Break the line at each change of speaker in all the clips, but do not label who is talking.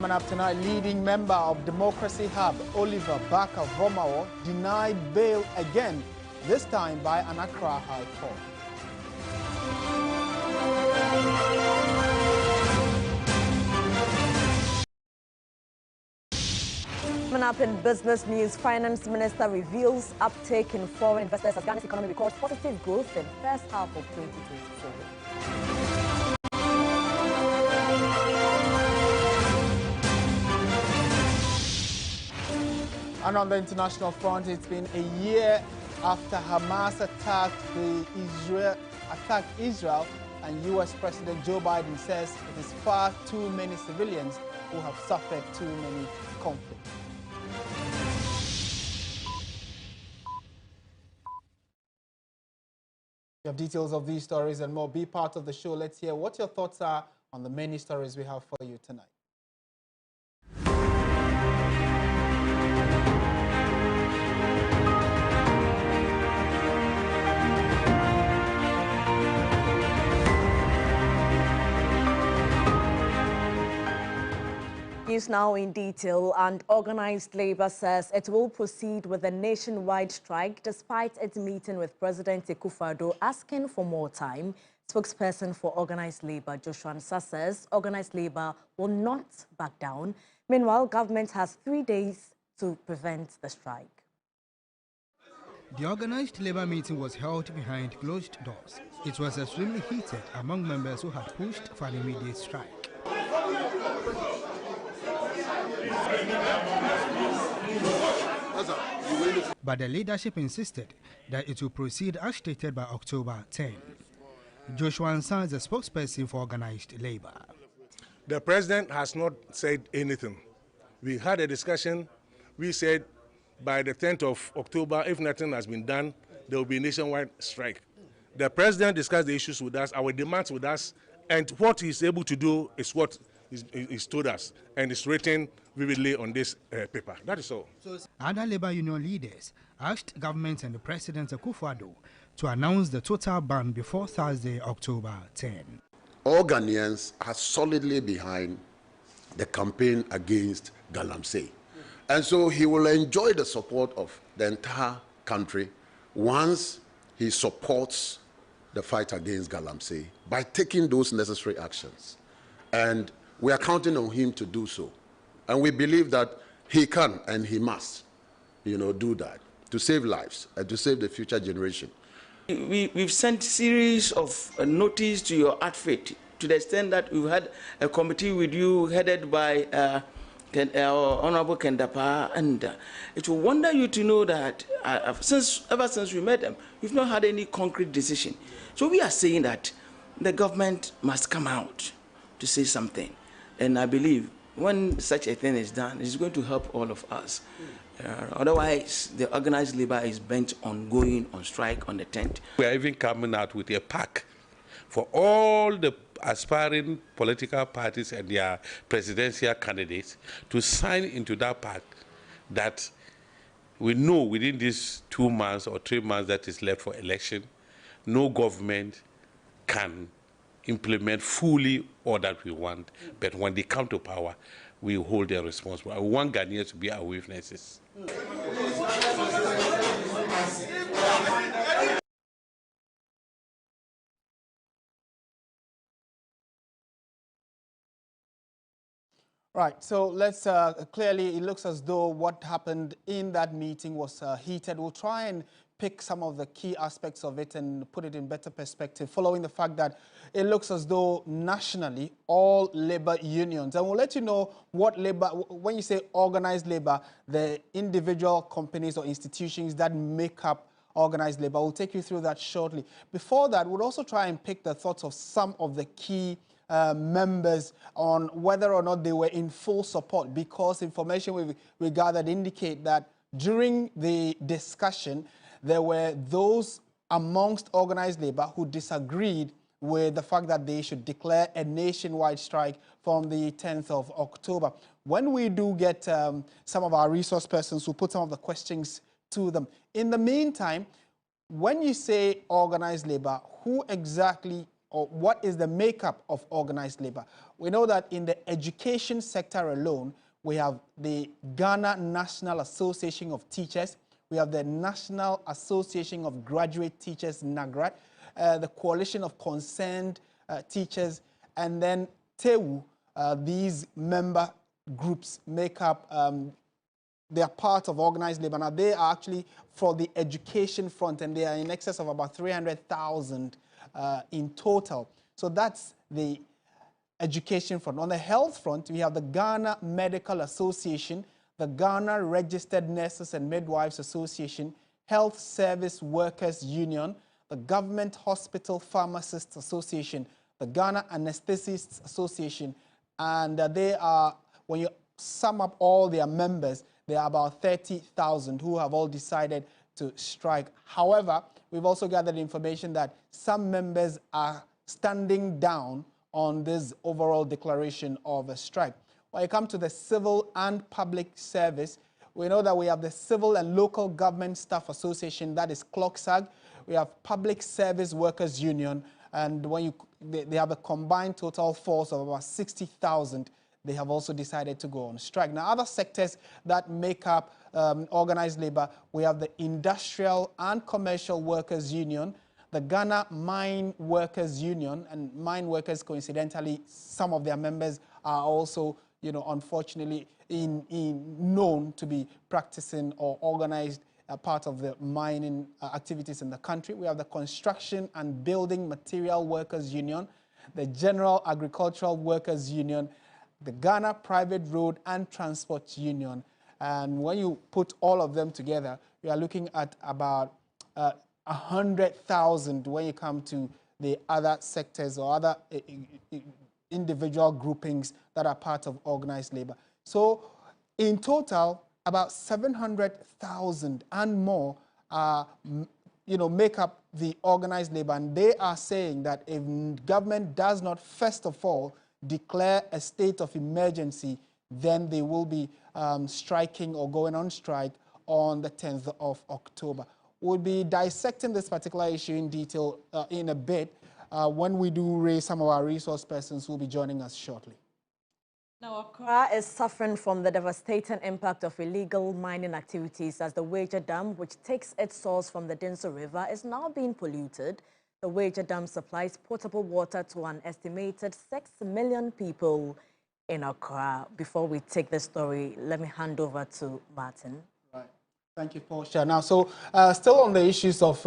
Coming up tonight, leading member of Democracy Hub, Oliver Baka-Vomawo, denied bail again, this time by an Accra High Court.
Coming up in business news, Finance Minister reveals uptake in foreign investors as Ghana's economy records positive growth in first half of 2024.
And on the international front, it's been a year after Hamas attacked Israel, and U.S. President Joe Biden says it is far too many civilians who have suffered too many conflicts. You have details of these stories and more. Be part of the show. Let's hear what your thoughts are on the many stories we have for you tonight.
News now in detail, and organized labor says it will proceed with a nationwide strike despite its meeting with President Akufo-Addo asking for more time. Spokesperson for organized labor Joshua Nsah says organized labor will not back down. Meanwhile, government has 3 days to prevent the strike.
The organized labor meeting was held behind closed doors. It was extremely heated among members who had pushed for an immediate strike. But the leadership insisted that it will proceed as stated by October 10. Joshua Nsah is the spokesperson for organized labor.
The president has not said anything. We had a discussion. We said by the 10th of October, if nothing has been done, there will be a nationwide strike. The president discussed the issues with us, our demands with us, and what he's able to do is what he's told us, and it's written vividly on this paper. That is all.
Other labor union leaders asked government and the President Akufo-Addo to announce the total ban before Thursday, October 10.
All Ghanaians are solidly behind the campaign against Galamsey. And so he will enjoy the support of the entire country once he supports the fight against Galamsey by taking those necessary actions. And we are counting on him to do so. And we believe that he can and he must, do that to save lives and to save the future generation.
We've sent series of notice to your outfit to the extent that we've had a committee with you headed by Honorable Kendapa, and it will wonder you to know that ever since we met them, we've not had any concrete decision. So we are saying that the government must come out to say something, and I believe when such a thing is done, it's going to help all of us. Otherwise, the organized labor is bent on going on strike on the 10th.
We are even coming out with a pack for all the aspiring political parties and their presidential candidates to sign into that pact that we know within these 2 months or 3 months that is left for election, no government can implement fully all that we want. But when they come to power, we hold them responsible. I want Ghanaians to be our witnesses.
Right, so let's clearly, it looks as though what happened in that meeting was heated. We'll try and pick some of the key aspects of it and put it in better perspective, following the fact that it looks as though nationally all labor unions, and we'll let you know what labor, when you say organized labor, the individual companies or institutions that make up organized labor. We'll take you through that shortly. Before that, we'll also try and pick the thoughts of some of the key members on whether or not they were in full support, because information we gathered indicate that during the discussion, there were those amongst organized labor who disagreed with the fact that they should declare a nationwide strike from the 10th of October. When we do get some of our resource persons who put some of the questions to them. In the meantime, when you say organized labor, who exactly or what is the makeup of organized labor? We know that in the education sector alone, we have the Ghana National Association of Teachers, we have the National Association of Graduate Teachers, NAGRAT, the Coalition of Concerned Teachers, and then TEWU. These member groups make up, they are part of organized labor. Now, they are actually for the education front, and they are in excess of about 300,000 in total. So that's the education front. On the health front, we have the Ghana Medical Association, the Ghana Registered Nurses and Midwives Association, Health Service Workers Union, the Government Hospital Pharmacists Association, the Ghana Anesthetists Association, and they are, when you sum up all their members, there are about 30,000 who have all decided to strike. However, we've also gathered information that some members are standing down on this overall declaration of a strike. When it comes to the civil and public service, we know that we have the Civil and Local Government Staff Association, that is CLOCSAG. We have Public Service Workers Union, and when they have a combined total force of about 60,000. They have also decided to go on strike. Now, other sectors that make up organized labor, we have the Industrial and Commercial Workers Union, the Ghana Mine Workers Union, and mine workers, coincidentally, some of their members are also, you know, unfortunately known to be practicing or organized part of the mining activities in the country. We have the Construction and Building Material Workers Union, the General Agricultural Workers Union, the Ghana Private Road and Transport Union. And when you put all of them together, we are looking at about 100,000 when you come to the other sectors or other individual groupings that are part of organized labor. So in total, about 700,000 and more make up the organized labor. And they are saying that if government does not, first of all, declare a state of emergency, then they will be striking or going on strike on the 10th of October. We'll be dissecting this particular issue in detail in a bit when we do raise some of our resource persons who will be joining us shortly.
Now, Accra is suffering from the devastating impact of illegal mining activities as the Wager Dam, which takes its source from the Dinso River, is now being polluted. The Wager Dam supplies potable water to an estimated 6 million people in Accra. Before we take the story, let me hand over to Martin.
Right. Thank you, Portia. Now, so still on the issues of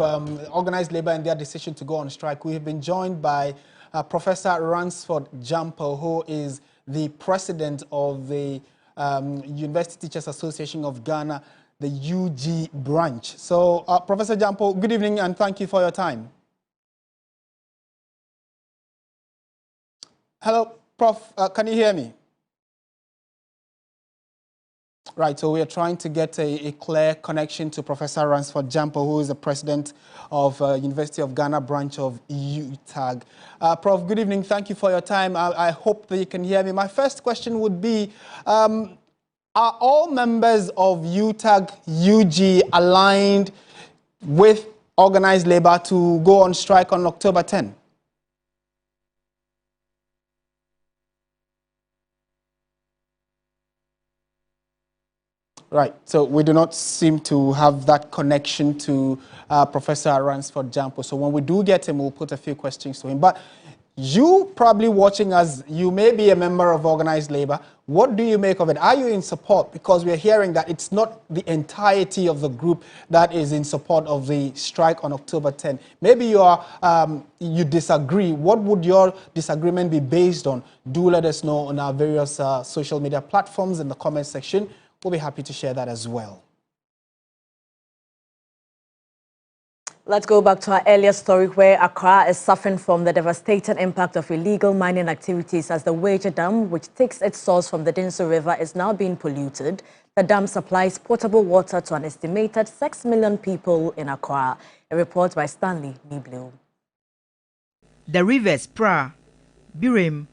organized labor and their decision to go on strike, we have been joined by Professor Ransford Jampo, who is the president of the University Teachers Association of Ghana, the UG branch. So, Professor Jampo, good evening and thank you for your time. Hello, Prof. Can you hear me? Right, so we are trying to get a clear connection to Professor Ransford Jampo, who is the president of University of Ghana branch of UTAG. Prof, good evening. Thank you for your time. I hope that you can hear me. My first question would be, are all members of UTAG UG aligned with organized labor to go on strike on October 10? Right, so we do not seem to have that connection to Professor Ransford Jampo. So when we do get him, we'll put a few questions to him. But you probably watching us, you may be a member of organized labor. What do you make of it? Are you in support? Because we're hearing that it's not the entirety of the group that is in support of the strike on October 10. Maybe you disagree. What would your disagreement be based on? Do let us know on our various social media platforms in the comment section. We'll be happy to share that as well.
Let's go back to our earlier story where Accra is suffering from the devastating impact of illegal mining activities as the Wager Dam, which takes its source from the Dinso River, is now being polluted. The dam supplies potable water to an estimated 6 million people in Accra. A report by Stanley Niblu.
The rivers Pra, Birim,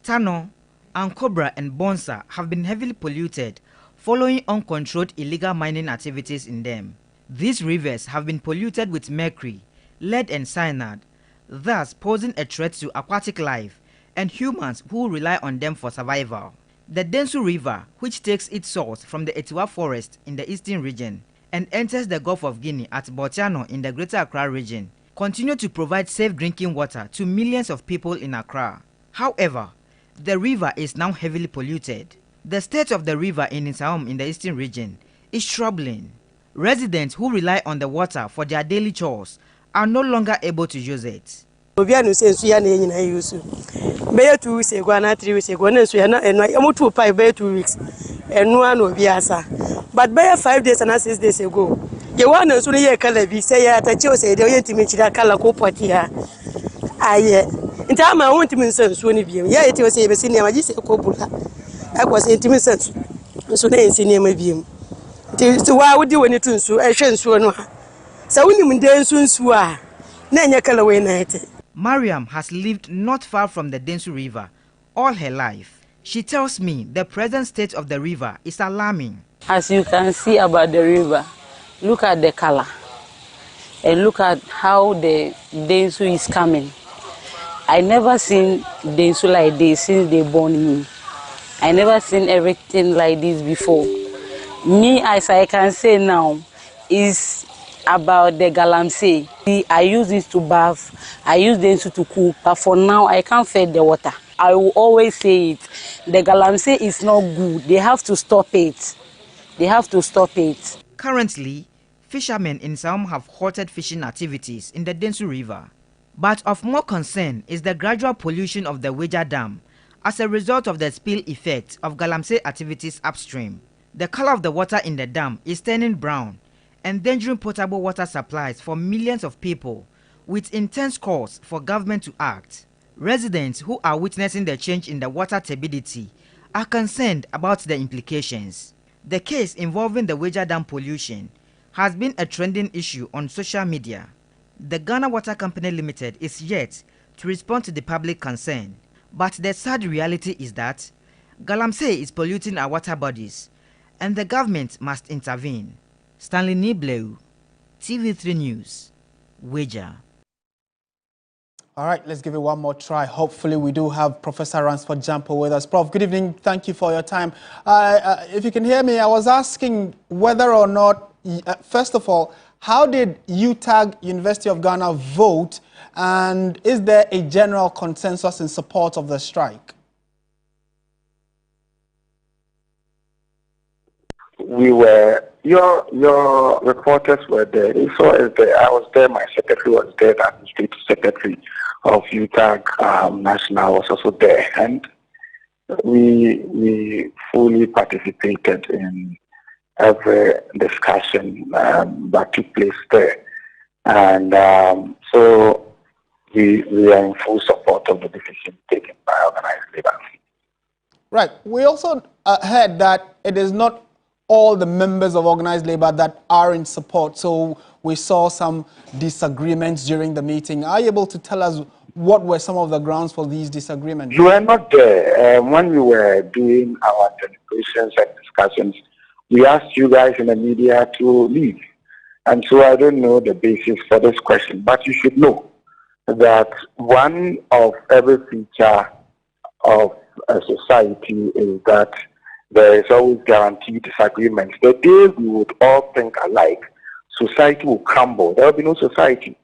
Tano, and Cobra and Bonsa have been heavily polluted following uncontrolled illegal mining activities in them. These rivers have been polluted with mercury, lead and cyanide, thus posing a threat to aquatic life and humans who rely on them for survival. The Densu River, which takes its source from the Etiwa Forest in the eastern region and enters the Gulf of Guinea at Botiano in the Greater Accra region, continue to provide safe drinking water to millions of people in Accra. However, the river is now heavily polluted. The state of the river in Nsaom in the eastern region is troubling. Residents who rely on the water for their daily chores are no longer able to use it.
Obiano says we are in a use. Bear 2 weeks ago, not 3 weeks ago, and I'm 2 5 bear 2 weeks, and one will be asa. But bear 5 days and 6 days ago. You want to soon hear Calabi say at a chose a day to meet that color copot here. I in time I want to mean sense when you yeah, it was a senior, I just a copula. I was intimate sense, so they senior my beam. So why would you when it turns to a chance to no? So when you mean soon swear, Nanya Calaway night.
Mariam has lived not far from the Densu River all her life. She tells me the present state of the river is alarming.
As you can see about the river, look at the color and look at how the Densu is coming. I never seen Densu like this since they born me. I never seen everything like this before. Me, as I can say now, is about the galamsey. I use this to bath, I use Densu to cook, but for now I can't feed the water. I will always say it, the galamsey is not good. They have to stop it. They have to stop it.
Currently, fishermen in Nsaom have halted fishing activities in the Densu River. But of more concern is the gradual pollution of the Weja Dam as a result of the spill effect of galamsey activities upstream. The color of the water in the dam is turning brown, endangering potable water supplies for millions of people, with intense calls for government to act. Residents who are witnessing the change in the water turbidity are concerned about the implications. The case involving the Weja Dam pollution has been a trending issue on social media. The Ghana Water Company Limited is yet to respond to the public concern, but the sad reality is that galamsey is polluting our water bodies, and the government must intervene. Stanley Nibleu, TV3 News, Weja.
All right, let's give it one more try. Hopefully we do have Professor Ransford Jampo with us. Prof, good evening. Thank you for your time. If you can hear me, I was asking whether or not, first of all, how did UTAG, University of Ghana, vote? And is there a general consensus in support of the strike?
We were, your reporters were there. They saw us there. I was there. My secretary was there. The administrative secretary of UTAG National was also there. And we fully participated in every discussion that took place there. And so we are in full support of the decision taken by organized labor.
Right. We also heard that it is not all the members of organized labor that are in support. So we saw some disagreements during the meeting. Are you able to tell us what were some of the grounds for these disagreements?
You were not there. When we were doing our deliberations and discussions, we asked you guys in the media to leave. And so I don't know the basis for this question, but you should know that one of every feature of a society is that there is always guaranteed disagreements. The day we would all think alike, society will crumble. There will be no society.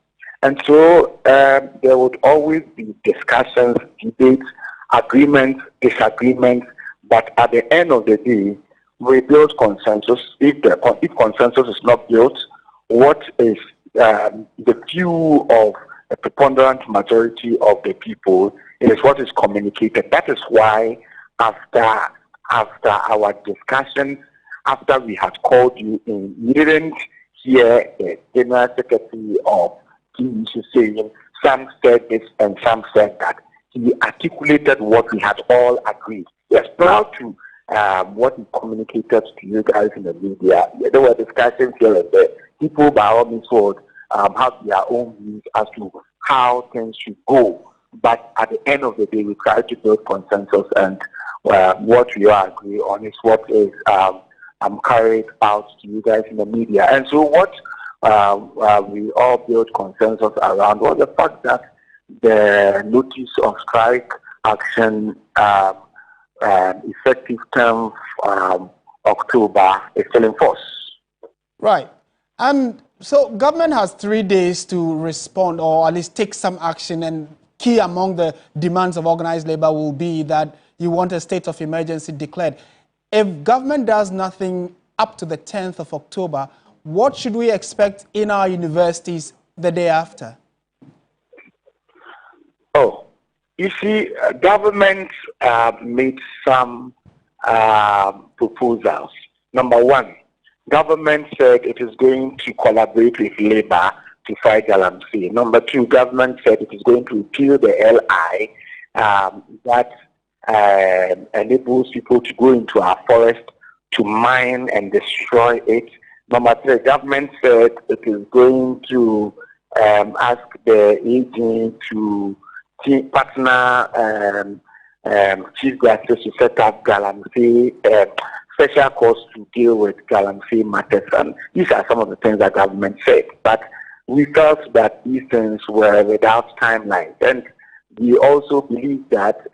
And so there would always be discussions, debates, agreements, disagreements, but at the end of the day, we build consensus. If consensus is not built, what is the view of a preponderant majority of the people is what is communicated. That is why after our discussion, after we had called you in, we didn't hear the General Secretary of TVC saying some said this and some said that. He articulated what we had all agreed. We are proud to what he communicated to you guys in the media. There were discussions here and there. People by all means would have their own views as to how things should go. But at the end of the day, we try to build consensus, and what we all agree on is what is carried out to you guys in the media. And so what we all build consensus around was the fact that the notice of strike action effective term October is still in force.
Right. And so government has 3 days to respond or at least take some action, and key among the demands of organized labor will be that you want a state of emergency declared. If government does nothing up to the 10th of October, what should we expect in our universities the day after?
Oh, you see, government made some proposals. Number one, government said it is going to collaborate with labor to fight galamsey. Number two, government said it is going to repeal the LI that enables people to go into our forest to mine and destroy it. Number three, government said it is going to ask the agent to partner chief justice to set up galamsey special courts to deal with galamsey matters. And these are some of the things that government said. But we felt that these things were without timelines. And we also believe that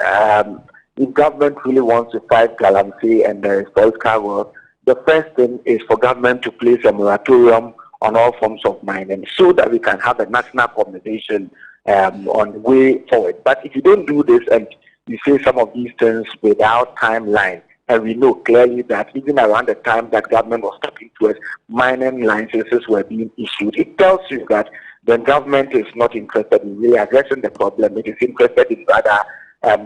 if government really wants to fight galamsey and there is political will, the first thing is for government to place a moratorium on all forms of mining so that we can have a national conversation on the way forward. But if you don't do this and you say some of these things without timeline, and we know clearly that even around the time that government was talking to us, mining licenses were being issued, it tells you that the government is not interested in really addressing the problem. It is interested in rather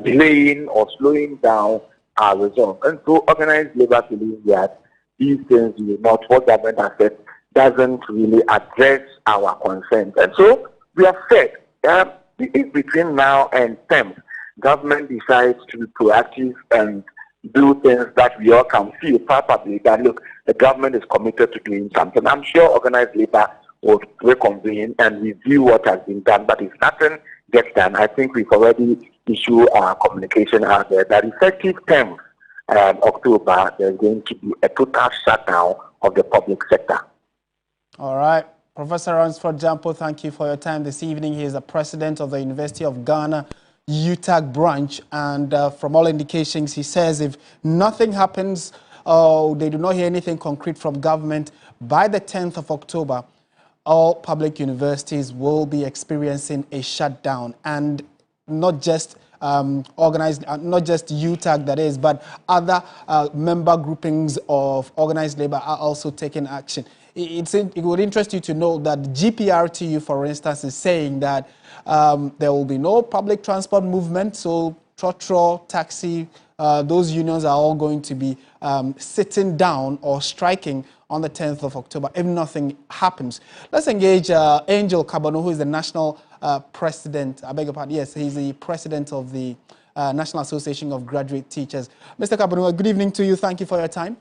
delaying or slowing down our resolve. And so organized labor believes that these things will not, what government has said, doesn't really address our concerns. And so we have said if between now and 10th, government decides to be proactive and do things that we all can feel palpably that, look, the government is committed to doing something. I'm sure organized labor will reconvene and review what has been done. But if nothing gets done, I think we've already issued our communication out there that effective 10th October, there's going to be a total shutdown of the public sector.
All right. Professor Ransford Jampo, thank you for your time this evening. He is the president of the University of Ghana UTAG branch, and from all indications, he says if nothing happens, they do not hear anything concrete from government, by the 10th of October, all public universities will be experiencing a shutdown, and not just organized, not just UTAG that is, but other member groupings of organized labor are also taking action. It would interest you to know that GPRTU, for instance, is saying that there will be no public transport movement, so trotro, taxi, those unions are all going to be sitting down or striking on the 10th of October if nothing happens. Let's engage Angel Kabano, who is the national president, I beg your pardon, yes, he's the president of the National Association of Graduate Teachers. Mr. Kabano, good evening to you. Thank you for your time.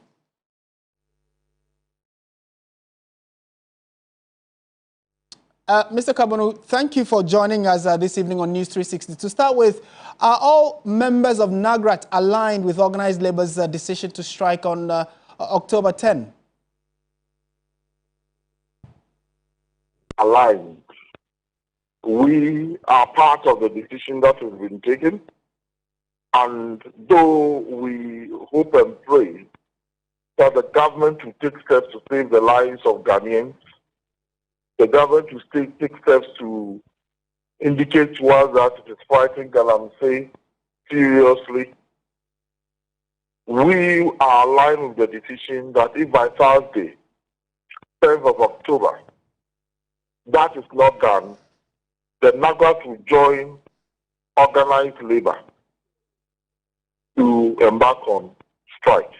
Mr. Kabano, thank you for joining us this evening on News 360. To start with, are all members of NAGRAT aligned with organized labor's decision to strike on October 10?
Aligned. We are part of the decision that has been taken, and though we hope and pray that the government will take steps to save the lives of Ghanaians, the government will take steps to indicate to us that it is fighting galamsey seriously. We are aligned with the decision that if by Thursday, 10th of October, that is not done, the NAGRAT will join organized labor to embark on strike.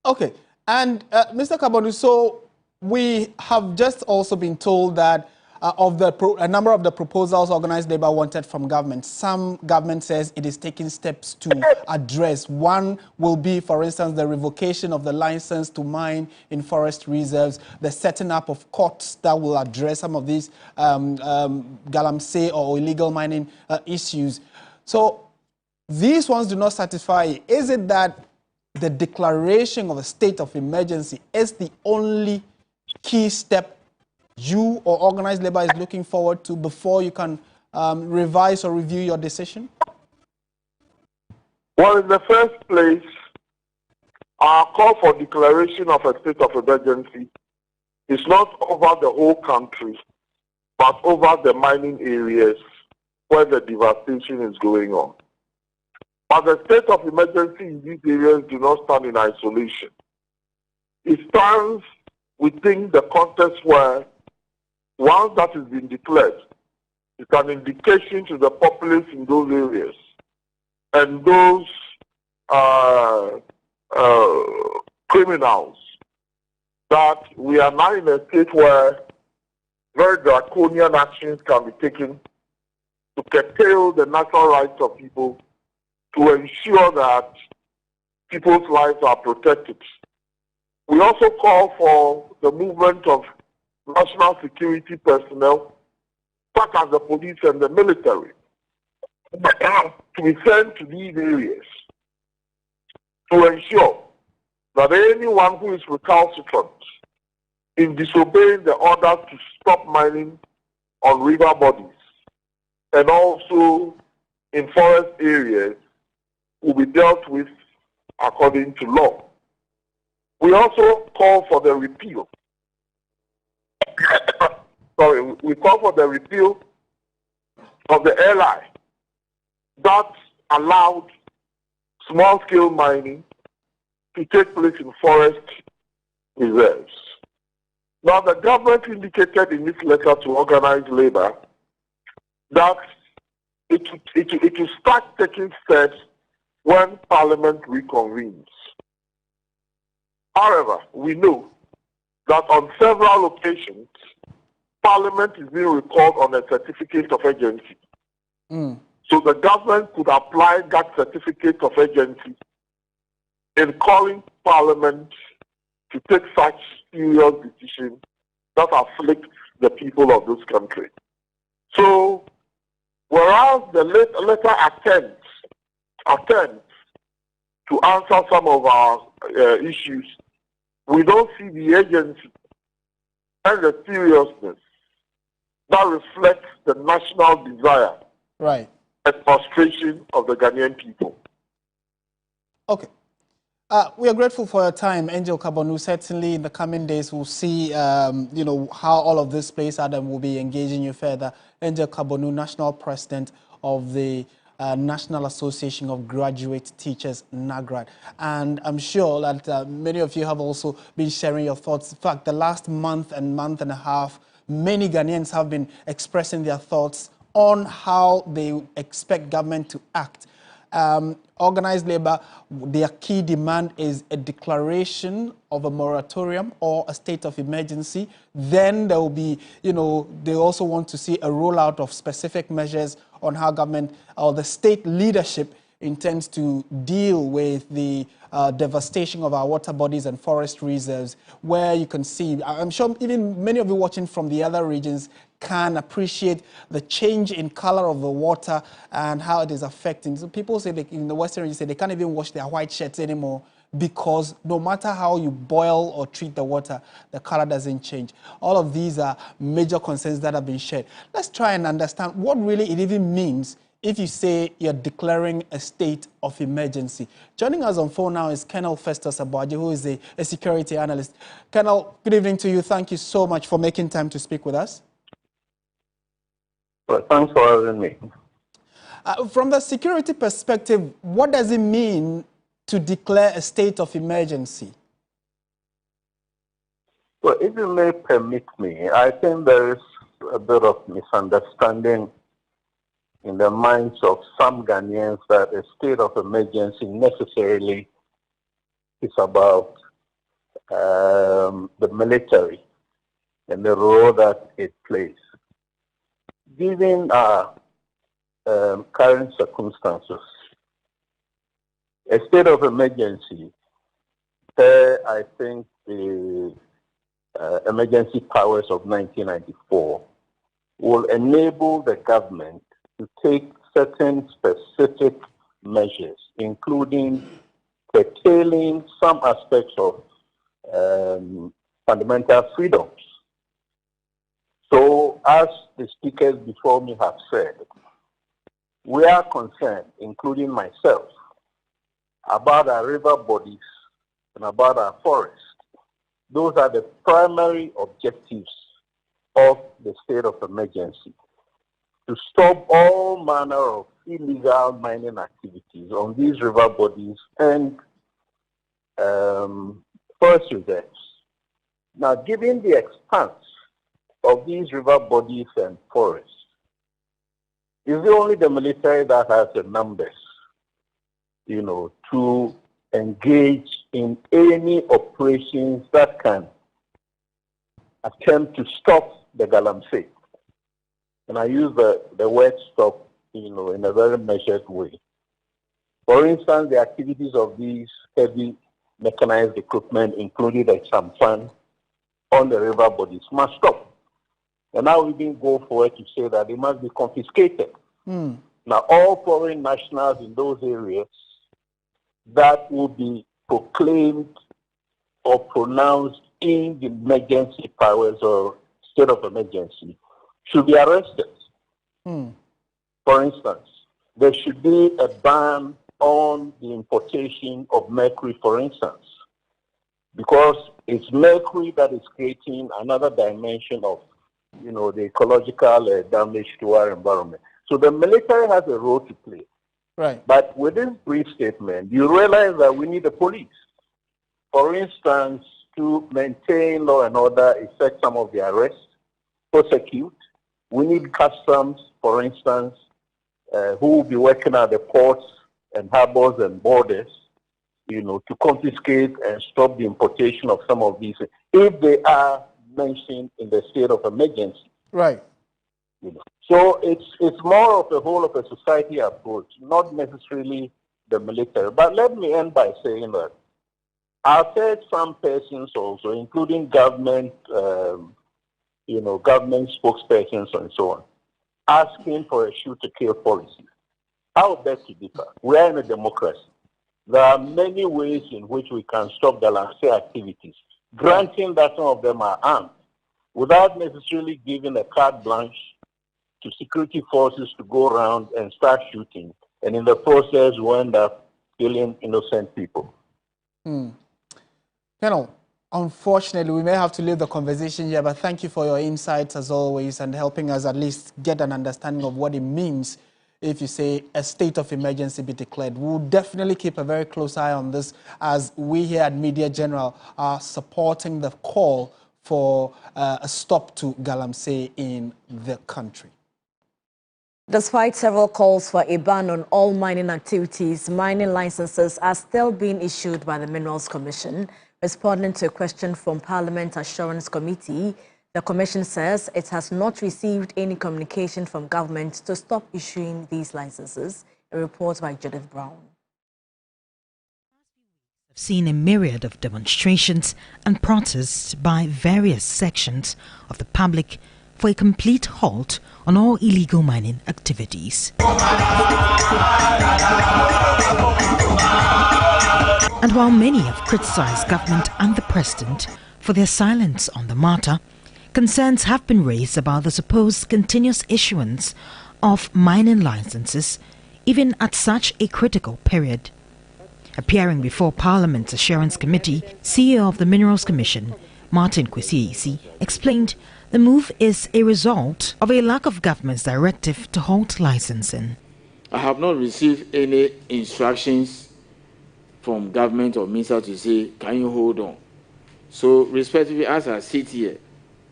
Okay, and Mr. Kabano, so we have just also been told that a number of the proposals organized labor wanted from government, some government says it is taking steps to address. One will be, for instance, the revocation of the license to mine in forest reserves, the setting up of courts that will address some of these galamsey or illegal mining issues. So these ones do not satisfy. Is it that the declaration of a state of emergency is the only key step you or organized labor is looking forward to before you can revise or review your decision?
Well, in the first place, our call for declaration of a state of emergency is not over the whole country, but over the mining areas where the devastation is going on. But the state of emergency in these areas do not stand in isolation. It stands within the context where once that has been declared, it's an indication to the populace in those areas and those criminals that we are now in a state where very draconian actions can be taken to curtail the natural rights of people, to ensure that people's lives are protected. We also call for the movement of national security personnel, such as the police and the military, to be sent to these areas to ensure that anyone who is recalcitrant in disobeying the order to stop mining on river bodies and also in forest areas will be dealt with according to law. We also call for the repeal. We call for the repeal of the LI that allowed small-scale mining to take place in forest reserves. Now, the government indicated in its letter to organized labor that it will start taking steps when Parliament reconvenes. However, we know that on several occasions, Parliament is being recalled on a certificate of urgency. So the government could apply that certificate of urgency in calling Parliament to take such serious decisions that afflict the people of this country. So, whereas the letter attempts to answer some of our issues, we don't see the urgency and the seriousness that reflects the national desire and frustration of the Ghanaian people.
Okay. We are grateful for your time, Angel Kabonu. Certainly, in the coming days, we'll see, how all of this plays out, and we'll be engaging you further. Angel Kabonu, National President of the National Association of Graduate Teachers, NAGRAT. And I'm sure that many of you have also been sharing your thoughts. In fact, the last month and a half, many Ghanaians have been expressing their thoughts on how they expect government to act. Organized labor, their key demand is a declaration of a moratorium or a state of emergency. Then there will be, they also want to see a rollout of specific measures on how government or the state leadership intends to deal with the devastation of our water bodies and forest reserves, where you can see, I'm sure even many of you watching from the other regions can appreciate the change in color of the water and how it is affecting. So people say in the Western region, they can't even wash their white shirts anymore because no matter how you boil or treat the water, the color doesn't change. All of these are major concerns that have been shared. Let's try and understand what really it even means if you say you're declaring a state of emergency. Joining us on phone now is Colonel Festus Abuaji, who is a security analyst. Colonel, good evening to you. Thank you so much for making time to speak with us.
Well, thanks for having me.
From the security perspective, what does it mean to declare a state of emergency?
Well, if you may permit me, I think there is a bit of misunderstanding in the minds of some Ghanaians that a state of emergency necessarily is about the military and the role that it plays. Given our current circumstances, a state of emergency, I think the emergency powers of 1994 will enable the government to take certain specific measures, including curtailing some aspects of fundamental freedoms So, as the speakers before me have said, we are concerned, including myself, about our river bodies and about our forests. Those are the primary objectives of the state of emergency, to stop all manner of illegal mining activities on these river bodies and forest reserves. Now, given the expanse of these river bodies and forests, is it only the military that has the numbers, to engage in any operations that can attempt to stop the Galamsey? And I use the word stop, in a very measured way. For instance, the activities of these heavy mechanized equipment, including the sampan on the river bodies, must stop. And now we can go forward to say that they must be confiscated. Now, all foreign nationals in those areas that will be proclaimed or pronounced in the emergency powers or state of emergency should be arrested. For instance, there should be a ban on the importation of mercury, for instance, because it's mercury that is creating another dimension of, the ecological damage to our environment. So the military has a role to play.
Right.
But with this brief statement, you realize that we need the police. For instance, to maintain law and order, effect some of the arrests, prosecute. We need customs, for instance, who will be working at the ports and harbors and borders, to confiscate and stop the importation of some of these, if they are mentioned in the state of emergency.
Right.
So it's more of a whole of a society approach, not necessarily the military. But let me end by saying that I've heard some persons also, including government, government spokespersons and so on, asking for a shoot-to-kill policy. How best to differ? We are in a democracy. There are many ways in which we can stop the Galamsey activities, granting that some of them are armed, without necessarily giving a carte blanche to security forces to go around and start shooting, and in the process we end up killing innocent people.
Colonel, unfortunately, we may have to leave the conversation here, but thank you for your insights as always and helping us at least get an understanding of what it means if you say a state of emergency be declared. We'll definitely keep a very close eye on this as we here at Media General are supporting the call for a stop to Galamsey in the country.
Despite several calls for a ban on all mining activities, mining licenses are still being issued by the Minerals Commission. Responding to a question from Parliament Assurance Committee, the Commission says it has not received any communication from government to stop issuing these licenses. A report by Judith Brown.
I've seen a myriad of demonstrations and protests by various sections of the public for a complete halt on all illegal mining activities. And while many have criticized government and the president for their silence on the matter, concerns have been raised about the supposed continuous issuance of mining licenses, even at such a critical period. Appearing before Parliament's Assurance Committee, CEO of the Minerals Commission, Martin Kwesi, explained the move is a result of a lack of government's directive to halt licensing.
I have not received any instructions from government or minister to say, can you hold on? So, respectively, as I sit here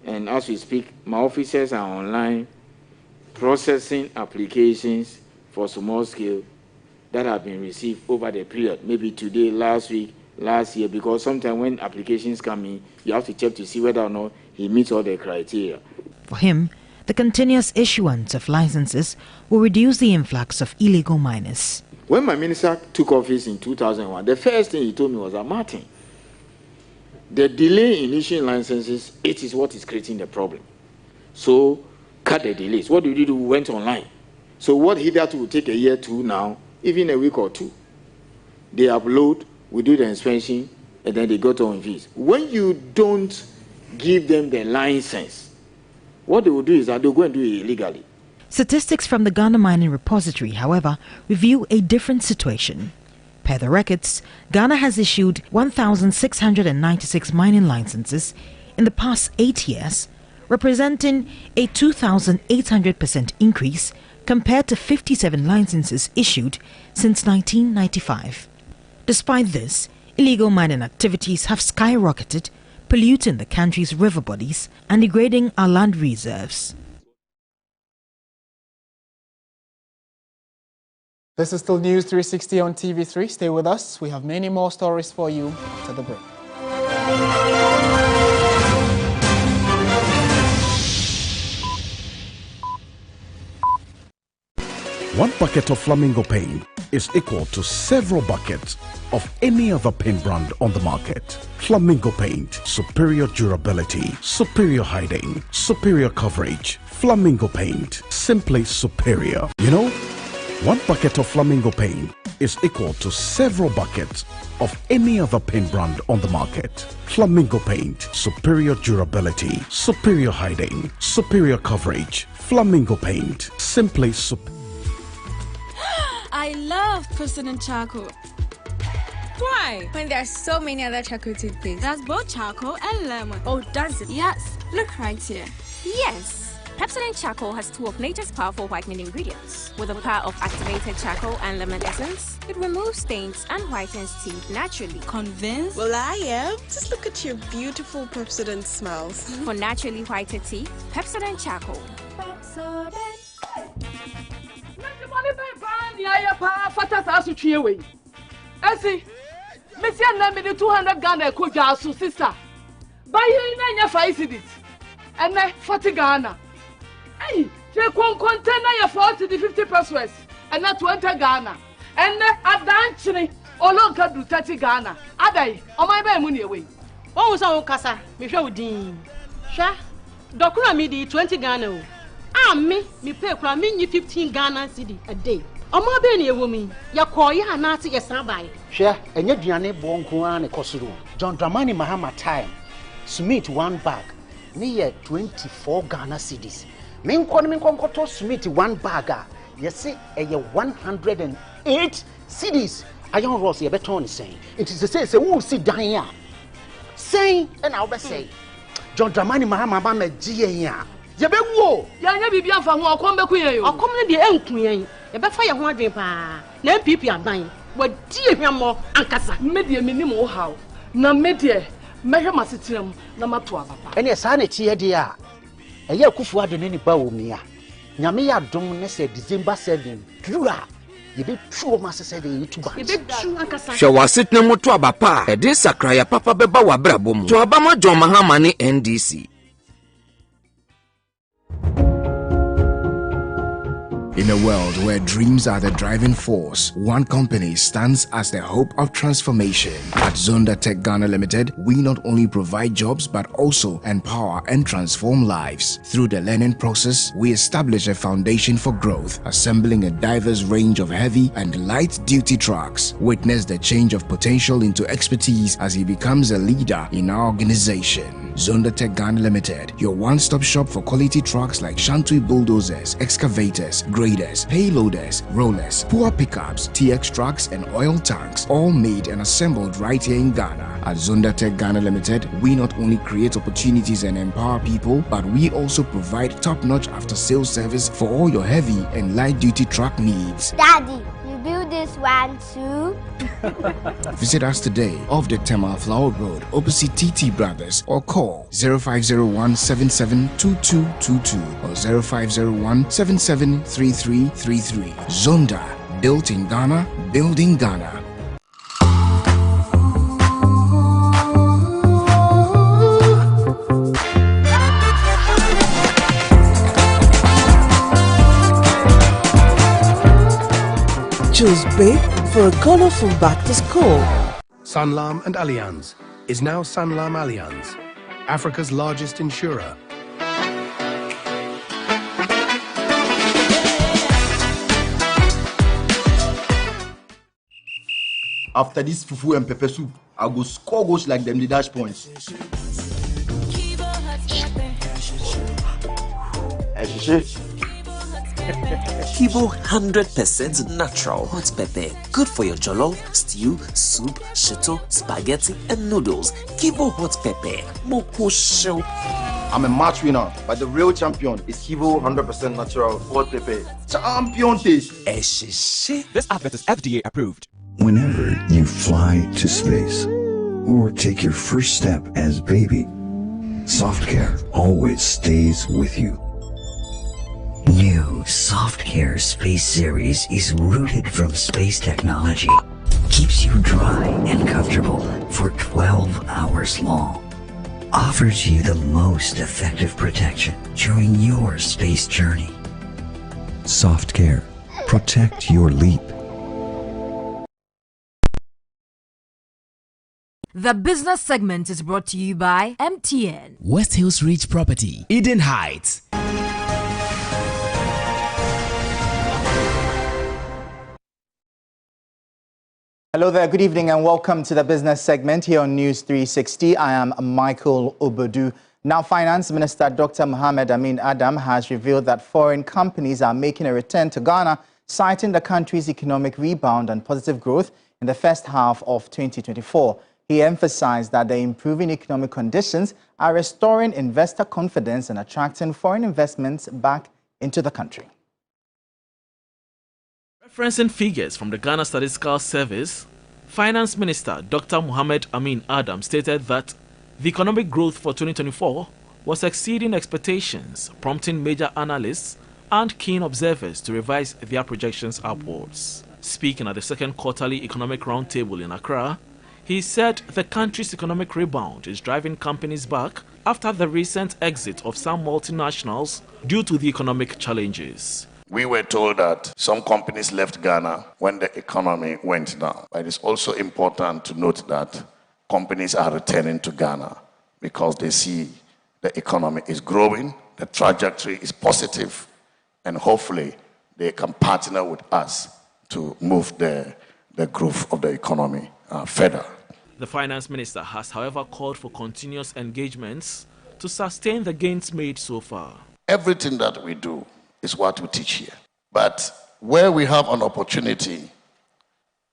and as we speak, my officers are online processing applications for small scale that have been received over the period, maybe today, last week, last year, because sometimes when applications come in, you have to check to see whether or not he meets all the criteria.
For him, the continuous issuance of licenses will reduce the influx of illegal miners.
When my minister took office in 2001, the first thing he told me was that, Martin, the delay in issuing licenses, it is what is creating the problem. So, cut the delays. What did we do? We went online. So what hitherto will take a year to now, even a week or two. They upload, we do the inspection, and then they go to on fees. When you don't give them the license,
what they will do is that they'll go and do it illegally.
Statistics from the Ghana Mining Repository, however, reveal a different situation. Per the records, Ghana has issued 1,696 mining licenses in the past 8 years, representing a 2,800% increase compared to 57 licenses issued since 1995. Despite this, illegal mining activities have skyrocketed, polluting the country's river bodies and degrading our land reserves.
This is still News 360 on TV3. Stay with us. We have many more stories for you after the break.
One bucket of Flamingo paint is equal to several buckets of any other paint brand on the market. Flamingo paint, superior durability, superior hiding, superior coverage. Flamingo paint, simply superior. You know, one bucket of Flamingo paint is equal to several buckets of any other paint brand on the market. Flamingo paint, superior durability, superior hiding, superior coverage. Flamingo paint, simply superior.
I love President Charcoal. Why? When there are so many other charcoal toothpaste. That's both charcoal and lemon. Oh, does it? Yes. Look right here.
Yes. Pepsodent Charcoal has 2 of nature's powerful whitening ingredients. With the power of activated charcoal and lemon essence, it removes stains and whitens teeth naturally.
Convinced?
Well, I am. Just look at your beautiful Pepsodent smiles.
For naturally whiter teeth, Pepsodent Charcoal.
Pepsodent.
Messi and 200 Ghana Koja so sister. Buy you 5 cedis. And 40 Ghana. Hey, you can contain your 40 to 50 pesos and not 20 Ghana. And at dancing, all on can do 30 Ghana. Adai, on my bay money away.
What was our casa? Me show Dean. Sha, Doctor me the 20 Ghana. Ah, me pay for me 15 Ghana cedi a day. Omo be na woman ya koya na ate yesan bai
hwe enye duane bo nko an ekosoro John Dramani Mahama time Smith 1 bag ne ye 24 Ghana cedis me nko to Smith 1 bag a yesi eye 108 cedis ayon ross ye beton sen it is say who see dan a sen na wo be say John Dramani Mahama ba ma giye a ye be wo
ya nya bibia fa ho okom be kuyen yo
okom ne de enkuyen ye be fa ye ho adwen pa na MPP aban wadi ehwemo ankasa
media minim wo haw na media mehwe masetirem na mato ababa
ene sa na ti ye de a eye akufu ade ne ni ba wo mi a nyame ya dom ne se December 7 dura ye be tuo masese de YouTube
ye be tu ankasa
hwe wasetna moto abapa e de sakra ya papa beba wa brabom to abama John Mahama ne NDC.
In a world where dreams are the driving force, one company stands as the hope of transformation. At Zonda Tech Ghana Limited, we not only provide jobs but also empower and transform lives. Through the learning process, we establish a foundation for growth, assembling a diverse range of heavy and light-duty trucks. Witness the change of potential into expertise as he becomes a leader in our organization. Zonda Tech Ghana Limited, your one-stop shop for quality trucks like Shantui bulldozers, excavators, graders, payloaders, rollers, poor pickups, TX trucks and oil tanks, all made and assembled right here in Ghana. At Zonda Tech Ghana Limited, we not only create opportunities and empower people, but we also provide top-notch after-sales service for all your heavy and light-duty truck needs.
Daddy, you build this one too?
Visit us today off the Tema Flower Road opposite TT Brothers or call 0501 772222 or 0501 773333. Zonda, built in Ghana, building Ghana.
Choose big for a colorful back to school.
Sanlam and Allianz is now Sanlam Allianz, Africa's largest insurer.
After this fufu and pepper soup, I go score goals like them the dash points.
Kivo 100% natural hot pepper. Good for your jollof, stew, soup, shito, spaghetti, and noodles. Kivo hot pepper. Moko show.
I'm a match winner, but the real champion is Kivo 100% natural hot pepper. Champion taste.
This advert is FDA approved.
Whenever you fly to space or take your first step as baby, Soft Care always stays with you.
New Soft Care Space Series is rooted from space technology. Keeps you dry and comfortable for 12 hours long. Offers you the most effective protection during your space journey.
Soft Care. Protect your leap.
The business segment is brought to you by MTN.
West Hills Ridge Property, Eden Heights.
Hello there, good evening and welcome to the business segment here on News 360. I am Michael Obodu. Now, Finance Minister Dr. Mohamed Amin Adam has revealed that foreign companies are making a return to Ghana, citing the country's economic rebound and positive growth in the first half of 2024. He emphasized that the improving economic conditions are restoring investor confidence and attracting foreign investments back into the country.
Referencing figures from the Ghana Statistical Service, Finance Minister Dr. Mohamed Amin Adam stated that the economic growth for 2024 was exceeding expectations, prompting major analysts and keen observers to revise their projections upwards. Speaking at the second quarterly economic roundtable in Accra, he said the country's economic rebound is driving companies back after the recent exit of some multinationals due to the economic challenges.
We were told that some companies left Ghana when the economy went down. But it is also important to note that companies are returning to Ghana because they see the economy is growing, the trajectory is positive, and hopefully they can partner with us to move the growth of the economy further.
The finance minister has, however, called for continuous engagements to sustain the gains made so far.
Everything that we do is what we teach here. But where we have an opportunity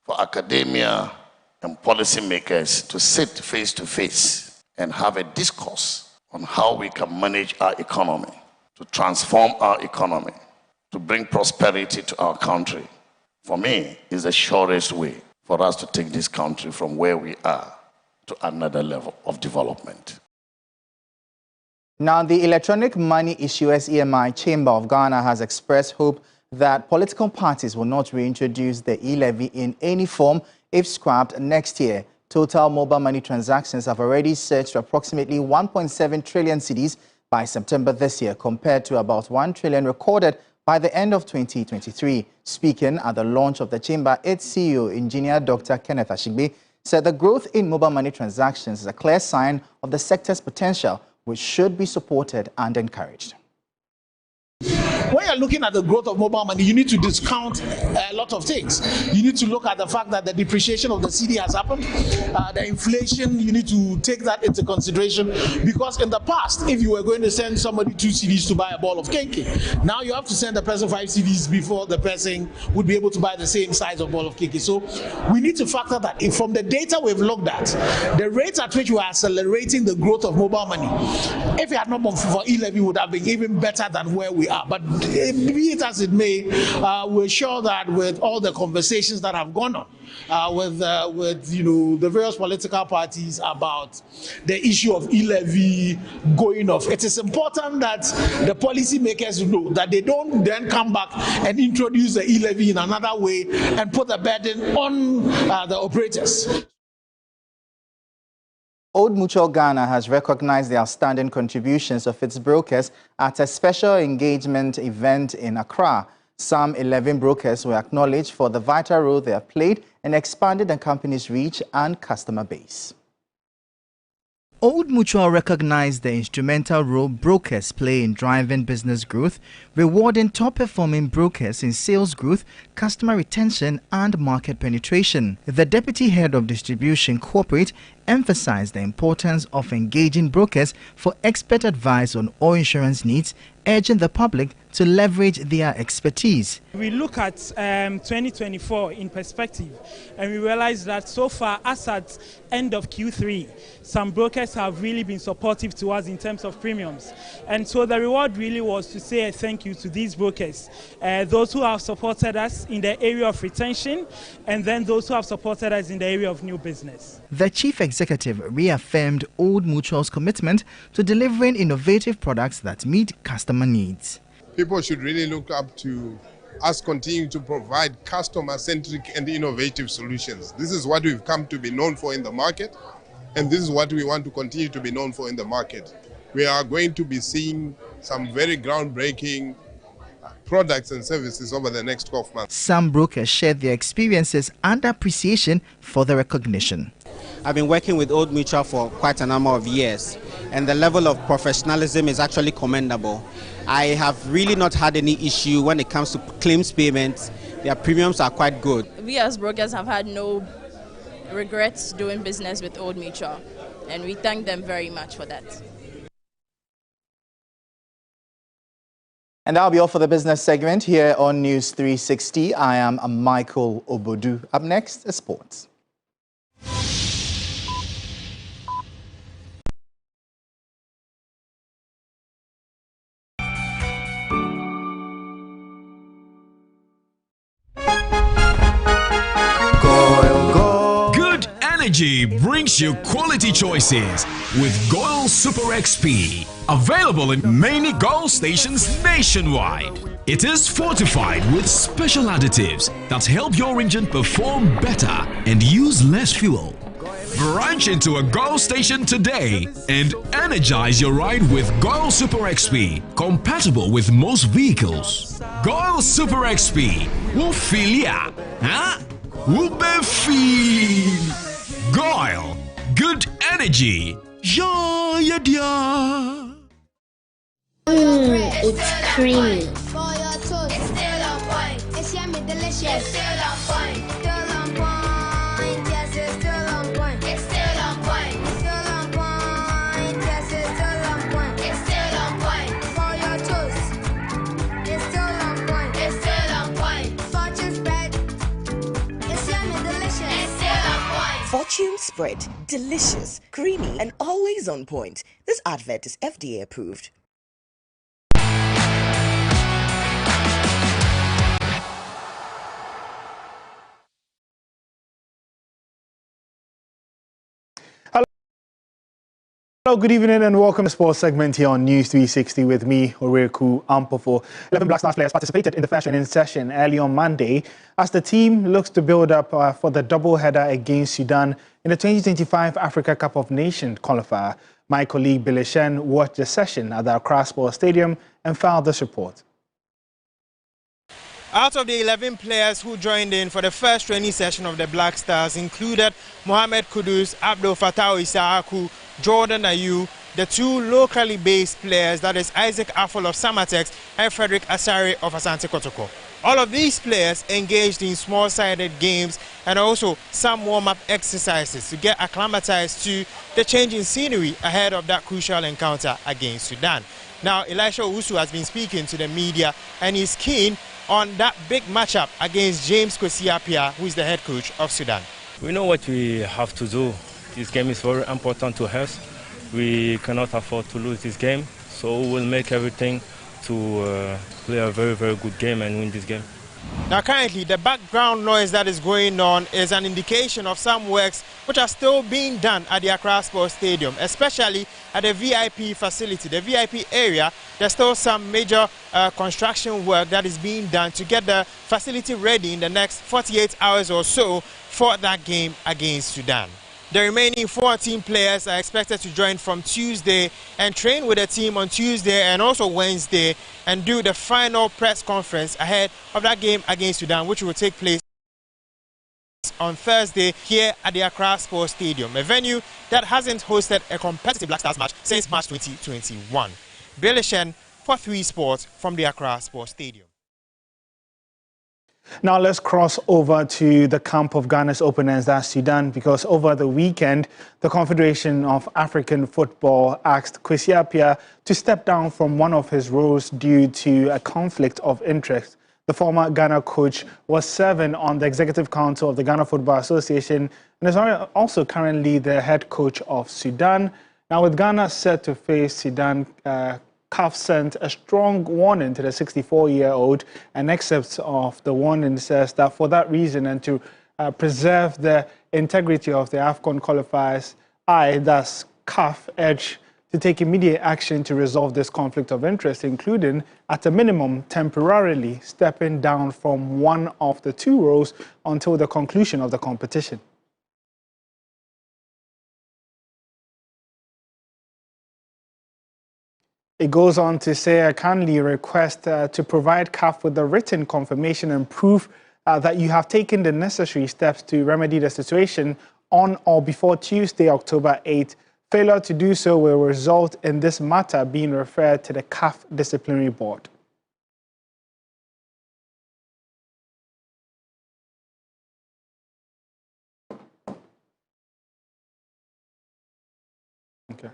for academia and policymakers to sit face to face and have a discourse on how we can manage our economy, to transform our economy, to bring prosperity to our country, for me, is the surest way for us to take this country from where we are to another level of development.
Now, the Electronic Money Issuers EMI Chamber of Ghana has expressed hope that political parties will not reintroduce the e-levy in any form if scrapped next year. Total mobile money transactions have already surged to approximately 1.7 trillion cedis by September this year, compared to about 1 trillion recorded by the end of 2023. Speaking at the launch of the chamber, its CEO, Engineer Dr. Kenneth Ashigbe, said the growth in mobile money transactions is a clear sign of the sector's potential, which should be supported and encouraged.
When you're looking at the growth of mobile money, you need to discount a lot of things. You need to look at the fact that the depreciation of the cedi has happened, the inflation, you need to take that into consideration, because in the past, if you were going to send somebody 2 cedis to buy a ball of keke, now you have to send the person 5 cedis before the person would be able to buy the same size of ball of keke. So we need to factor that in. From the data we've looked at, the rate at which we are accelerating the growth of mobile money, if it had not been for e-levy, would have been even better than where we are. But be it as it may, we're sure that with all the conversations that have gone on with the various political parties about the issue of e-levy going off, it is important that the policymakers know that they don't then come back and introduce the e-levy in another way and put the burden on the operators.
Old Mutual Ghana has recognized the outstanding contributions of its brokers at a special engagement event in Accra. Some 11 brokers were acknowledged for the vital role they have played in expanding the company's reach and customer base. Old Mutual recognized the instrumental role brokers play in driving business growth, rewarding top-performing brokers in sales growth, customer retention, and market penetration. The deputy head of distribution corporate emphasized the importance of engaging brokers for expert advice on all insurance needs, urging the public to leverage their expertise.
We look at 2024 in perspective, and we realize that so far, as at end of Q3, some brokers have really been supportive to us in terms of premiums. And so the reward really was to say a thank you to these brokers, those who have supported us in the area of retention, and then those who have supported us in the area of new business.
The chief executive reaffirmed Old Mutual's commitment to delivering innovative products that meet customer needs.
People should really look up to us continuing to provide customer-centric and innovative solutions. This is what we've come to be known for in the market, and this is what we want to continue to be known for in the market. We are going to be seeing some very groundbreaking products and services over the next 12 months.
Some brokers shared their experiences and appreciation for the recognition.
I've been working with Old Mutual for quite a number of years, and the level of professionalism is actually commendable. I have really not had any issue when it comes to claims payments. Their premiums are quite good.
We as brokers have had no regrets doing business with Old Mutual, and we thank them very much for that.
And that'll be all for the business segment here on News 360. I am Michael Obodu. Up next is sports.
Energy brings you quality choices with Goil Super XP. Available in many Goil stations nationwide. It is fortified with special additives that help your engine perform better and use less fuel. Branch into a Goil station today and energize your ride with Goil Super XP, compatible with most vehicles. Goil Super XP. Wofilia. Huh? Wubefeel. Goil, good energy. Yeah, dia.
It's creamy.
It's still on point. It's yummy, delicious. It's still on point. Still on point. Yes, it's still on point. It's still on point. Still on point. Yes, it's still on point. It's still on point. For your toast. It's still on point. It's still on point. Fortune spread. It's yummy, delicious. It's still on point.
Fortune spread, delicious, creamy, and always on point. This advert is FDA approved.
Hello, good evening and welcome to the sports segment here on News 360 with me, Oreku Ampofo. 11 Black Stars players participated in the first training session early on Monday as the team looks to build up for the double-header against Sudan in the 2025 Africa Cup of Nations qualifier. My colleague Billy Shen watched the session at the Accra Sports Stadium and filed this report.
Out of the 11 players who joined in for the first training session of the Black Stars included Mohamed Kudus, Abdul Fattah Isaaku, Jordan Ayew, the two locally based players, that is Isaac Affle of Samatex and Frederick Asare of Asante Kotoko. All of these players engaged in small-sided games and also some warm-up exercises to get acclimatized to the change in scenery ahead of that crucial encounter against Sudan. Now, Elisha Owusu has been speaking to the media and he's keen on that big matchup against James Kwesi Appiah, who is the head coach of Sudan.
We know what we have to do. This game is very important to us. We cannot afford to lose this game, so we'll make everything to play a very, very good game and win this game.
Now currently the background noise that is going on is an indication of some works which are still being done at the Accra Sports Stadium, especially at the VIP facility, the VIP area. There's still some major construction work that is being done to get the facility ready in the next 48 hours or so for that game against Sudan. The remaining 14 players are expected to join from Tuesday and train with the team on Tuesday and also Wednesday and do the final press conference ahead of that game against Sudan, which will take place on Thursday here at the Accra Sports Stadium, a venue that hasn't hosted a competitive Black Stars match since March 2021. Billy Shen for 3 Sports from the Accra Sports Stadium.
Now let's cross over to the camp of Ghana's opponents, that's Sudan, because over the weekend, the Confederation of African Football asked Kwesi Appiah to step down from one of his roles due to a conflict of interest. The former Ghana coach was serving on the Executive Council of the Ghana Football Association and is also currently the head coach of Sudan. Now, with Ghana set to face Sudan, CAF sent a strong warning to the 64-year-old. An excerpt of the warning says that for that reason and to preserve the integrity of the AFCON qualifiers, thus CAF, urge to take immediate action to resolve this conflict of interest, including, at a minimum, temporarily stepping down from one of the two roles until the conclusion of the competition. It goes on to say, I kindly request to provide CAF with a written confirmation and proof that you have taken the necessary steps to remedy the situation on or before Tuesday, October 8th. Failure to do so will result in this matter being referred to the CAF Disciplinary Board. Okay.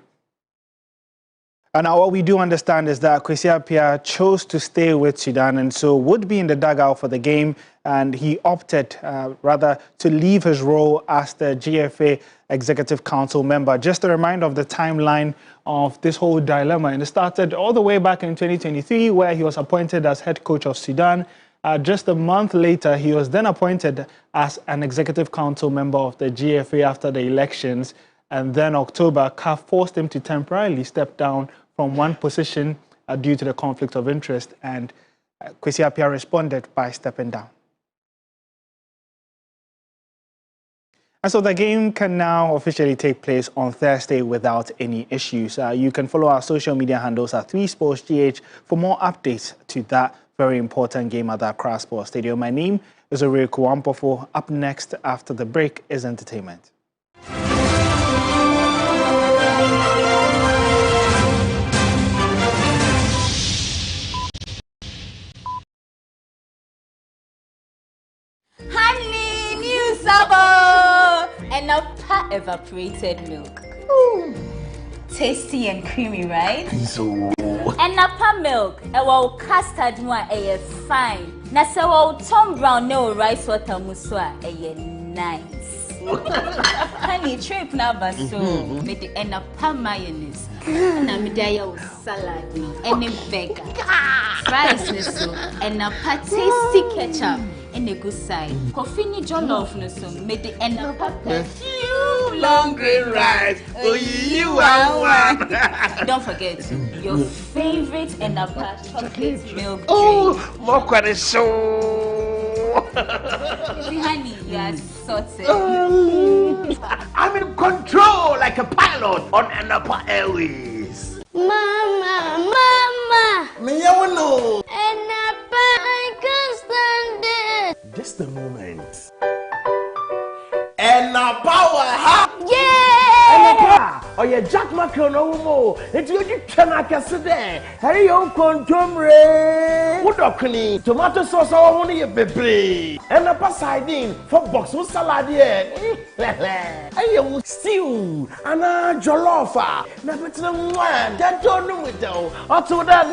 And now what we do understand is that Kwesi Appiah chose to stay with Sudan and so would be in the dugout for the game, and he opted rather to leave his role as the GFA Executive Council member. Just a reminder of the timeline of this whole dilemma, and it started all the way back in 2023 where he was appointed as head coach of Sudan. Just a month later, he was then appointed as an Executive Council member of the GFA after the elections, and then October, CAF forced him to temporarily step down from one position due to the conflict of interest, and Kwesi Appiah responded by stepping down. And so the game can now officially take place on Thursday without any issues. You can follow our social media handles at 3SportsGH for more updates to that very important game at the Accra Sports Stadium. My name is Oreku Ampofo. Up next after the break is entertainment.
Honey, new sabo, and a pot evaporated milk. Ooh. Tasty and creamy, right?
So.
And a pot milk, a well custard one, a fine. Nasa well Tom Brown no rice water muswa, a nice. Honey, trip now, but so with the and a pot mayonnaise. And a medaya salad, and a burger, fries, and a pot tasty ketchup. And a good side. Coffee jollof no so made the end of few long green rice. Oh, you are. Don't forget your favorite and a chocolate milk.
Oh, more quite so.
Honey, you are sorted.
I'm in control like a pilot on Anapa Airways.
Mama, Mama.
Me, you know.
Enapa, I can't stand it.
Just a moment. And our power, huh?
Yeah!
Oh, yeah, Jack Macron, no more. It's your Chanaka there. Harry, you contumre. Woodokney, tomato sauce, I want you, baby. And a sardine for box with salad, yeah. I am stew, and a jollofa. Never to one, that don't know it though. Or to that.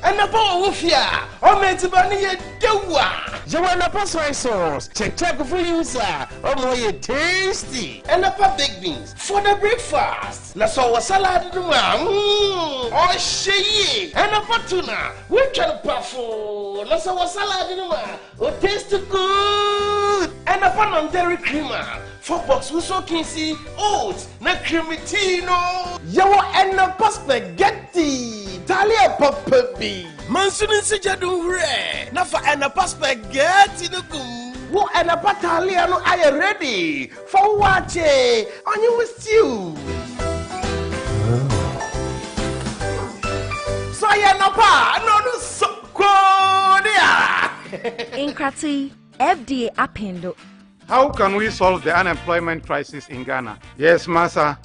And the ball of ya, or meant to bunny a doa. You want a soy sauce, check for you, sir, or more tasty. And a big beans for the breakfast. Let's all a salad, or she, and a patuna. We can puffle. Let's all a salad, or taste good. And a pan on dairy creamer. For box, we so can see oats, na cremitino. You and a spaghetti. Talia Papa B. Mansunin Sijadu Re. Nafa and a spaghetti no gum. What and a Pataliano are you ready for what? On you with you. So I am a pa, no so
In Krati, FDA appendo.
How can we solve the unemployment crisis in Ghana? Yes, Massa.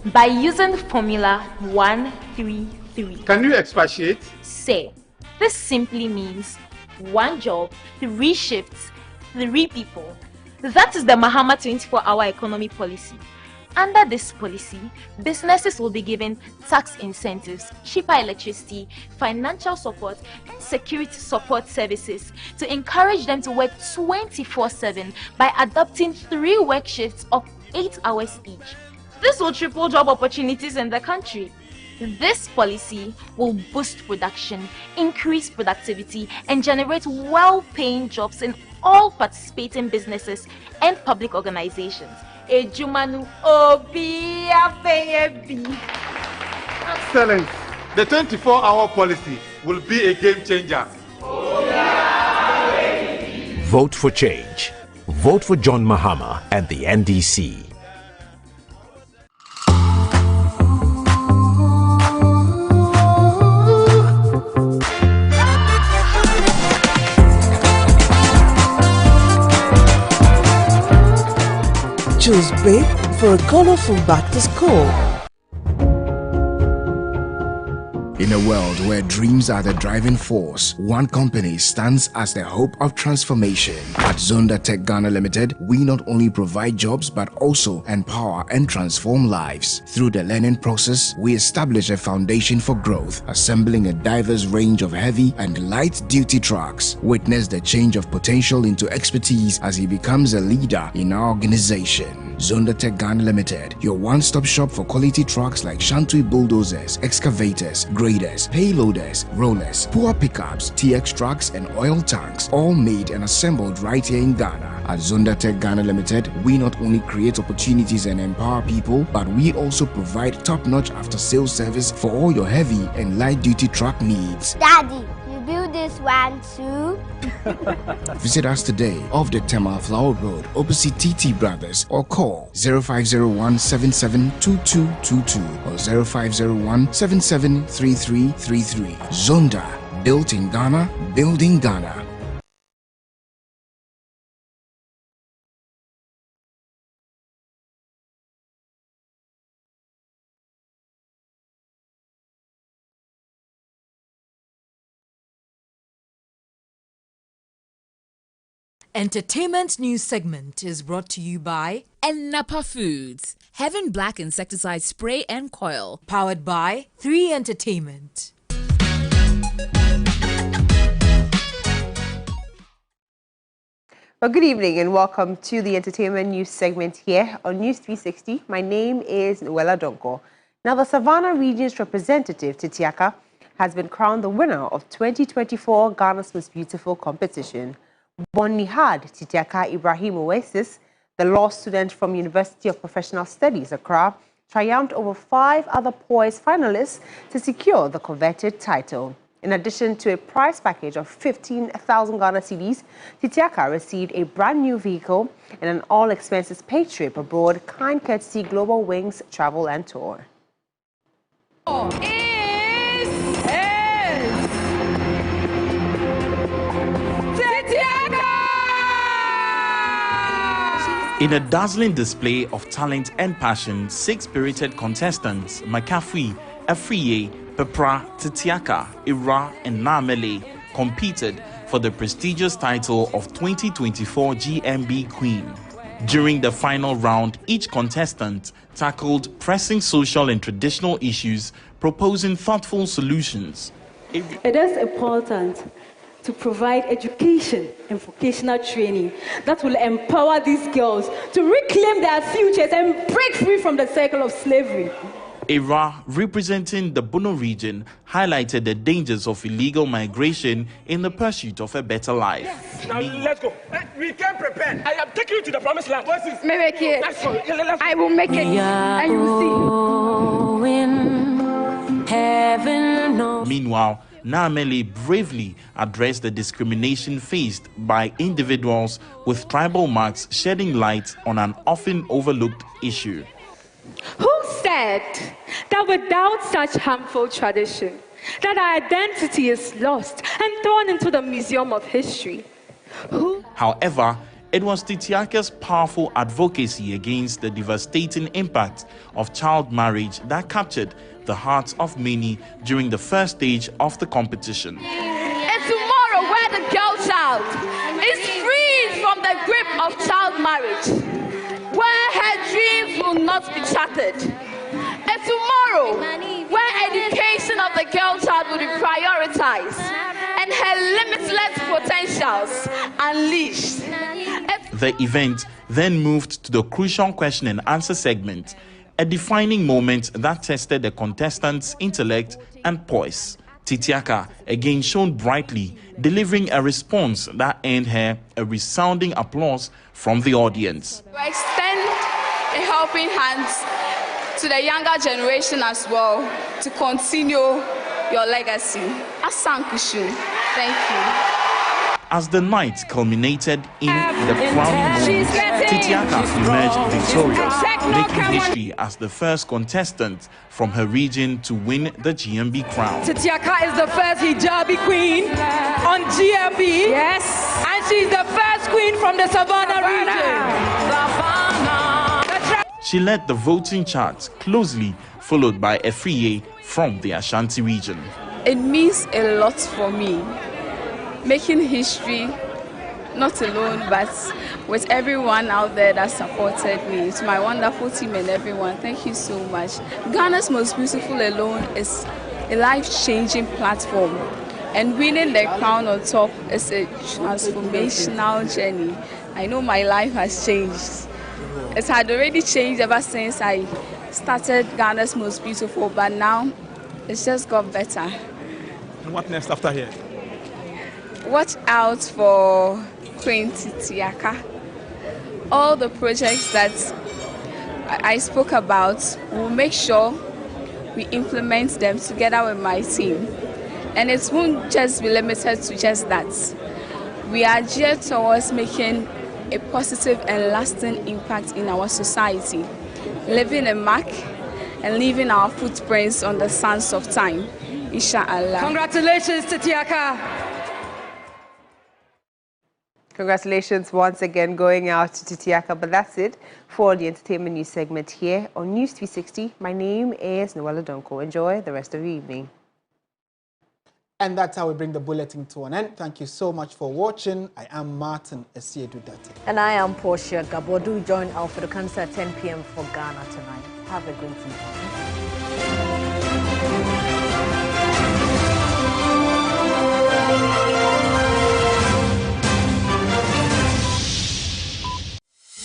By using the formula 133.
Can you expatiate?
Say, this simply means 1 job, 3 shifts, 3 people. That is the Mahama 24-hour economy policy. Under this policy, businesses will be given tax incentives, cheaper electricity, financial support, and security support services to encourage them to work 24/7 by adopting 3 work shifts of 8 hours each. This will triple job opportunities in the country. This policy will boost production, increase productivity, and generate well-paying jobs in all participating businesses and public organizations.
Excellent. The 24-hour policy will be a game changer.
Vote for change. Vote for John Mahama and the NDC.
Choose Babe for a colorful back to school.
In a world where dreams are the driving force, one company stands as the hope of transformation. At Zonda Tech Ghana Limited, we not only provide jobs but also empower and transform lives. Through the learning process, we establish a foundation for growth, assembling a diverse range of heavy and light-duty trucks. Witness the change of potential into expertise as he becomes a leader in our organization. Zonda Tech Ghana Limited, your one-stop shop for quality trucks like Shantui bulldozers, excavators, graders, payloaders, rollers, poor pickups, TX trucks, and oil tanks, all made and assembled right here in Ghana. At Zonda Tech Ghana Limited, we not only create opportunities and empower people, but we also provide top-notch after-sales service for all your heavy and light-duty truck needs.
Daddy, you build this one too?
Visit us today off the Tema Flower Road, opposite TT Brothers, or call 0501 772222 or 0501 773333. Zonda, built in Ghana, building Ghana.
Entertainment news segment is brought to you by
Napa Foods, Heaven Black Insecticide Spray and Coil.
Powered by 3 Entertainment.
Well, good evening and welcome to the entertainment news segment here on News 360. My name is Noella Donko. Now, the Savannah region's representative, Titiaka, has been crowned the winner of 2024 Ghana's Most Beautiful competition. Born Nihad Titiaka Ibrahim Oasis, the law student from University of Professional Studies, Accra, triumphed over 5 other poised finalists to secure the coveted title. In addition to a prize package of 15,000 Ghana cedis, Titiaka received a brand new vehicle and an all-expenses paid trip abroad, kind courtesy Global Wings Travel and Tour.
In a dazzling display of talent and passion, 6 spirited contestants, Makafui, Afriye, Pepra, Titiaka, Ira, and Namele, competed for the prestigious title of 2024 GMB Queen. During the final round, each contestant tackled pressing social and traditional issues, proposing thoughtful solutions.
It is important to provide education and vocational training that will empower these girls to reclaim their futures and break free from the cycle of slavery.
Ira, representing the Bono region, highlighted the dangers of illegal migration in the pursuit of a better life.
Yes. Now let's go. We can prepare. I am taking you to the promised land.
Make it. I will make it. And you will see.
Meanwhile, Namele bravely addressed the discrimination faced by individuals with tribal marks, shedding light on an often overlooked issue.
Who said that without such harmful tradition, that our identity is lost and thrown into the museum of history?
However, it was Titiaka's powerful advocacy against the devastating impact of child marriage that captured the hearts of many during the first stage of the competition.
And tomorrow, where the girls
child is freed from the grip of child marriage, where her dreams will not be shattered. A tomorrow where education of the girl child will be prioritized and her limitless potentials unleashed.
The event then moved to the crucial question and answer segment, a defining moment that tested the contestants' intellect and poise. Titiaka again shone brightly, delivering a response that earned her a resounding applause from the audience.
We extend a helping hand to the younger generation as well to continue your legacy. Asankushu. Thank you.
As the night culminated in the crowning moment, Titiaka emerged victorious, making history as the first contestant from her region to win the GMB crown.
Titiaka is the first hijabi queen on GMB. Yes. And she's the first queen from the Savannah region.
She led the voting chart closely, followed by Efriye from the Ashanti region.
It means a lot for me. Making history, not alone, but with everyone out there that supported me. To my wonderful team and everyone, thank you so much. Ghana's Most Beautiful alone is a life-changing platform. And winning the crown on top is a transformational journey. I know my life has changed. It had already changed ever since I started Ghana's Most Beautiful, but now it's just got better.
And what next after here?
Watch out for Queen Titiaka. All the projects that I spoke about, we'll make sure we implement them together with my team. And it won't just be limited to just that. We are geared towards making a positive and lasting impact in our society, leaving a mark and leaving our footprints on the sands of time, inshallah.
Congratulations, Titiaka.
Congratulations once again going out to Titiaka. But that's it for the entertainment news segment here on News 360. My name is Noella Donko. Enjoy the rest of the evening.
And that's how we bring the bulletin to an end. Thank you so much for watching. I am Martin Esiedudati.
And I am Portia Gabodu. Join Alfredo Cancer at 10 p.m. for Ghana tonight. Have a great evening.